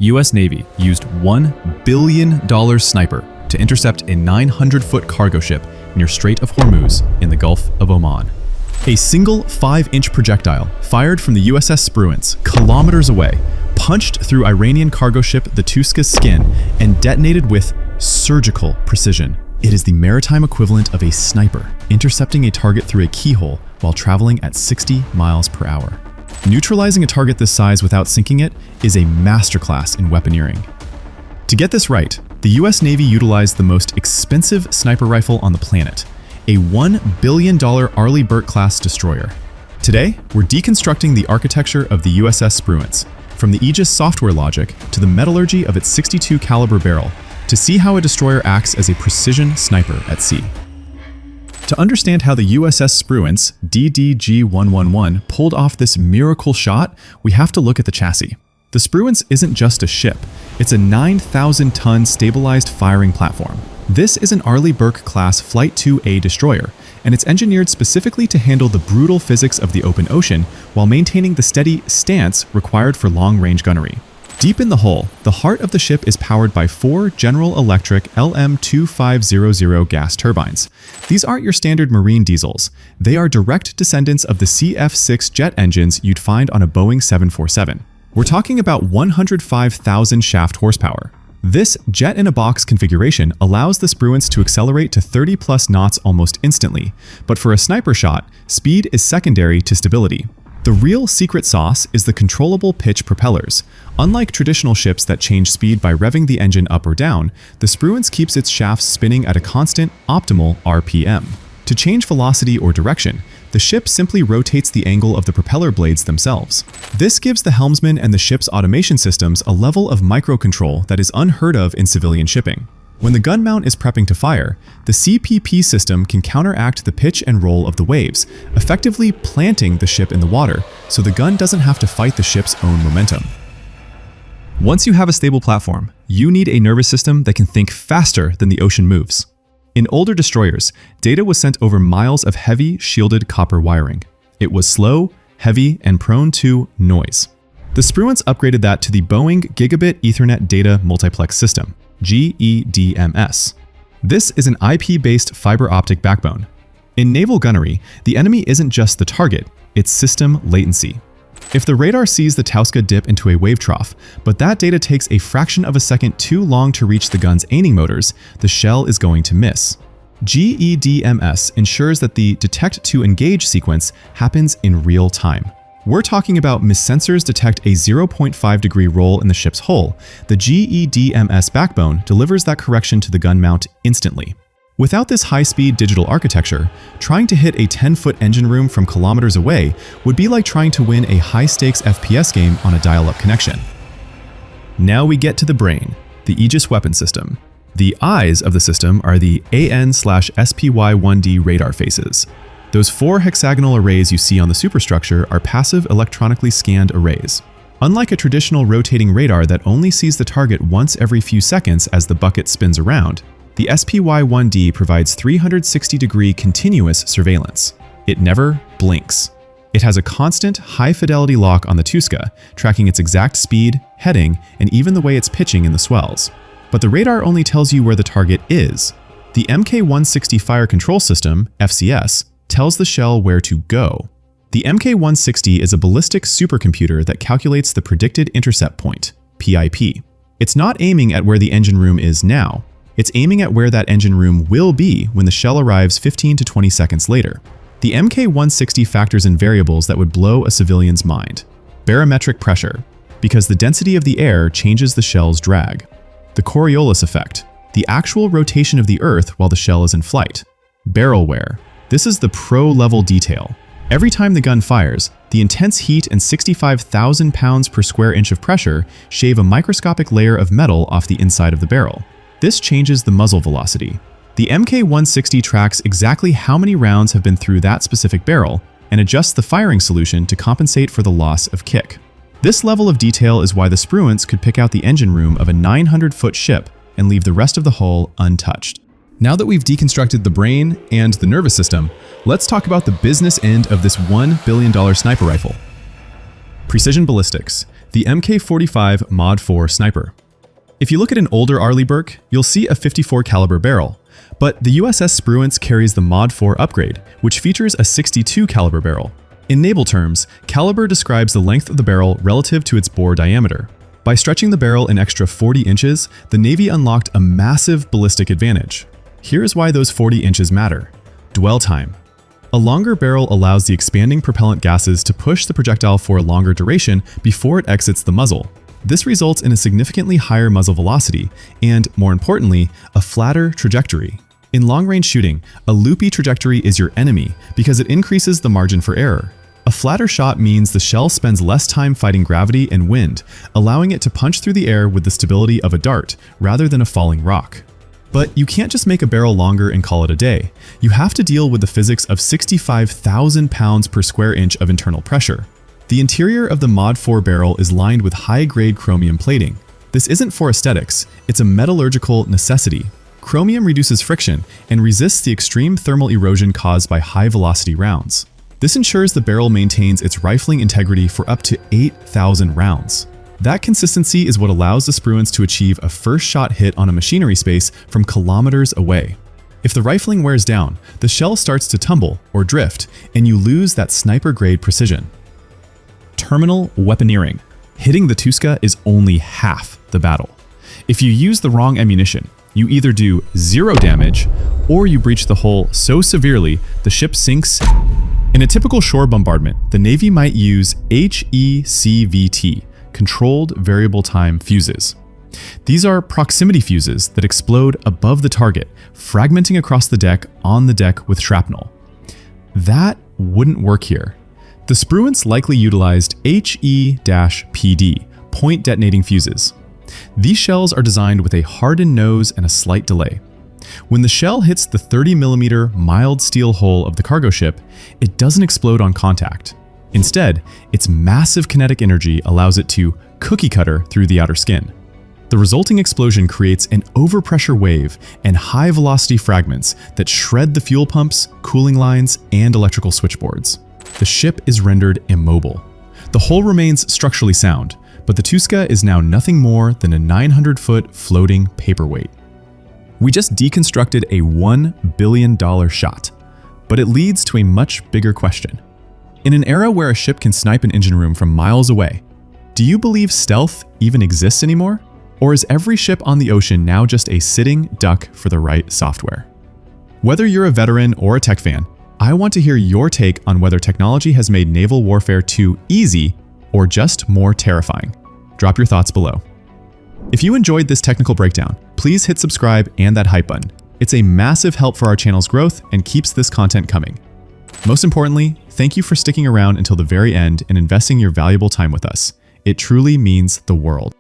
US Navy used $1 billion sniper to intercept a 900-foot cargo ship near Strait of Hormuz in the Gulf of Oman. A single 5-inch projectile fired from the USS Spruance kilometers away punched through Iranian cargo ship the Touska's skin and detonated with surgical precision. It is the maritime equivalent of a sniper intercepting a target through a keyhole while traveling at 60 miles per hour. Neutralizing a target this size without sinking it is a masterclass in weaponeering. To get this right, the US Navy utilized the most expensive sniper rifle on the planet, a $1 billion Arleigh Burke class destroyer. Today, we're deconstructing the architecture of the USS Spruance, from the Aegis software logic to the metallurgy of its .62 caliber barrel, to see how a destroyer acts as a precision sniper at sea. To understand how the USS Spruance DDG-111 pulled off this miracle shot, we have to look at the chassis. The Spruance isn't just a ship, it's a 9,000-ton stabilized firing platform. This is an Arleigh Burke class Flight IIA destroyer, and it's engineered specifically to handle the brutal physics of the open ocean while maintaining the steady stance required for long-range gunnery. Deep in the hull, the heart of the ship is powered by 4 General Electric LM2500 gas turbines. These aren't your standard marine diesels. They are direct descendants of the CF6 jet engines you'd find on a Boeing 747. We're talking about 105,000 shaft horsepower. This jet-in-a-box configuration allows the Spruance to accelerate to 30+ knots almost instantly, but for a sniper shot, speed is secondary to stability. The real secret sauce is the controllable-pitch propellers. Unlike traditional ships that change speed by revving the engine up or down, the Spruance keeps its shafts spinning at a constant, optimal RPM. To change velocity or direction, the ship simply rotates the angle of the propeller blades themselves. This gives the helmsman and the ship's automation systems a level of microcontrol that is unheard of in civilian shipping. When the gun mount is prepping to fire, the CPP system can counteract the pitch and roll of the waves, effectively planting the ship in the water so the gun doesn't have to fight the ship's own momentum. Once you have a stable platform, you need a nervous system that can think faster than the ocean moves. In older destroyers, data was sent over miles of heavy, shielded copper wiring. It was slow, heavy, and prone to noise. The Spruance upgraded that to the Boeing Gigabit Ethernet Data Multiplex System, GEDMS. This is an IP-based fiber-optic backbone. In naval gunnery, the enemy isn't just the target, it's system latency. If the radar sees the Touska dip into a wave trough, but that data takes a fraction of a second too long to reach the gun's aiming motors, the shell is going to miss. GEDMS ensures that the detect to engage sequence happens in real time. We're talking about missensors detect a 0.5 degree roll in the ship's hull. The GEDMS backbone delivers that correction to the gun mount instantly. Without this high-speed digital architecture, trying to hit a 10-foot engine room from kilometers away would be like trying to win a high-stakes FPS game on a dial-up connection. Now we get to the brain, the Aegis weapon system. The eyes of the system are the AN/SPY-1D radar faces. Those 4 hexagonal arrays you see on the superstructure are passive electronically scanned arrays. Unlike a traditional rotating radar that only sees the target once every few seconds as the bucket spins around, the SPY-1D provides 360-degree continuous surveillance. It never blinks. It has a constant, high-fidelity lock on the Touska, tracking its exact speed, heading, and even the way it's pitching in the swells. But the radar only tells you where the target is. The MK-160 Fire Control System, FCS, tells the shell where to go. The MK-160 is a ballistic supercomputer that calculates the predicted intercept point, PIP. It's not aiming at where the engine room is now. It's aiming at where that engine room will be when the shell arrives 15 to 20 seconds later. The MK-160 factors in variables that would blow a civilian's mind. Barometric pressure, because the density of the air changes the shell's drag. The Coriolis effect, the actual rotation of the Earth while the shell is in flight. Barrel wear, this is the pro-level detail. Every time the gun fires, the intense heat and 65,000 pounds per square inch of pressure shave a microscopic layer of metal off the inside of the barrel. This changes the muzzle velocity. The MK-160 tracks exactly how many rounds have been through that specific barrel and adjusts the firing solution to compensate for the loss of kick. This level of detail is why the Spruance could pick out the engine room of a 900-foot ship and leave the rest of the hull untouched. Now that we've deconstructed the brain and the nervous system, let's talk about the business end of this $1 billion sniper rifle. Precision ballistics. the Mk45 Mod 4 sniper. If you look at an older Arleigh Burke, you'll see a 54 caliber barrel, but the USS Spruance carries the Mod 4 upgrade, which features a 62 caliber barrel. In naval terms, caliber describes the length of the barrel relative to its bore diameter. By stretching the barrel an extra 40 inches, the Navy unlocked a massive ballistic advantage. Here's why those 40 inches matter. Dwell time. A longer barrel allows the expanding propellant gases to push the projectile for a longer duration before it exits the muzzle. This results in a significantly higher muzzle velocity and, more importantly, a flatter trajectory. In long-range shooting, a loopy trajectory is your enemy because it increases the margin for error. A flatter shot means the shell spends less time fighting gravity and wind, allowing it to punch through the air with the stability of a dart rather than a falling rock. But you can't just make a barrel longer and call it a day. You have to deal with the physics of 65,000 pounds per square inch of internal pressure. The interior of the Mod 4 barrel is lined with high-grade chromium plating. This isn't for aesthetics, it's a metallurgical necessity. Chromium reduces friction and resists the extreme thermal erosion caused by high-velocity rounds. This ensures the barrel maintains its rifling integrity for up to 8,000 rounds. That consistency is what allows the Spruance to achieve a first-shot hit on a machinery space from kilometers away. If the rifling wears down, the shell starts to tumble or drift, and you lose that sniper-grade precision. Terminal weaponeering. Hitting the Touska is only half the battle. If you use the wrong ammunition, you either do 0 damage or you breach the hull so severely the ship sinks. In a typical shore bombardment, the Navy might use HECVT, Controlled Variable Time Fuses. These are proximity fuses that explode above the target, fragmenting across the deck on the deck with shrapnel. That wouldn't work here. The Spruance likely utilized HE-PD, point detonating fuses. These shells are designed with a hardened nose and a slight delay. When the shell hits the 30mm mild steel hull of the cargo ship, it doesn't explode on contact. Instead, its massive kinetic energy allows it to cookie cutter through the outer skin. The resulting explosion creates an overpressure wave and high-velocity fragments that shred the fuel pumps, cooling lines, and electrical switchboards. The ship is rendered immobile. The hull remains structurally sound, but the Touska is now nothing more than a 900-foot floating paperweight. We just deconstructed a $1 billion shot, but it leads to a much bigger question. In an era where a ship can snipe an engine room from miles away, do you believe stealth even exists anymore? Or is every ship on the ocean now just a sitting duck for the right software? Whether you're a veteran or a tech fan, I want to hear your take on whether technology has made naval warfare too easy or just more terrifying. Drop your thoughts below. If you enjoyed this technical breakdown, please hit subscribe and that hype button. It's a massive help for our channel's growth and keeps this content coming. Most importantly, thank you for sticking around until the very end and investing your valuable time with us. It truly means the world.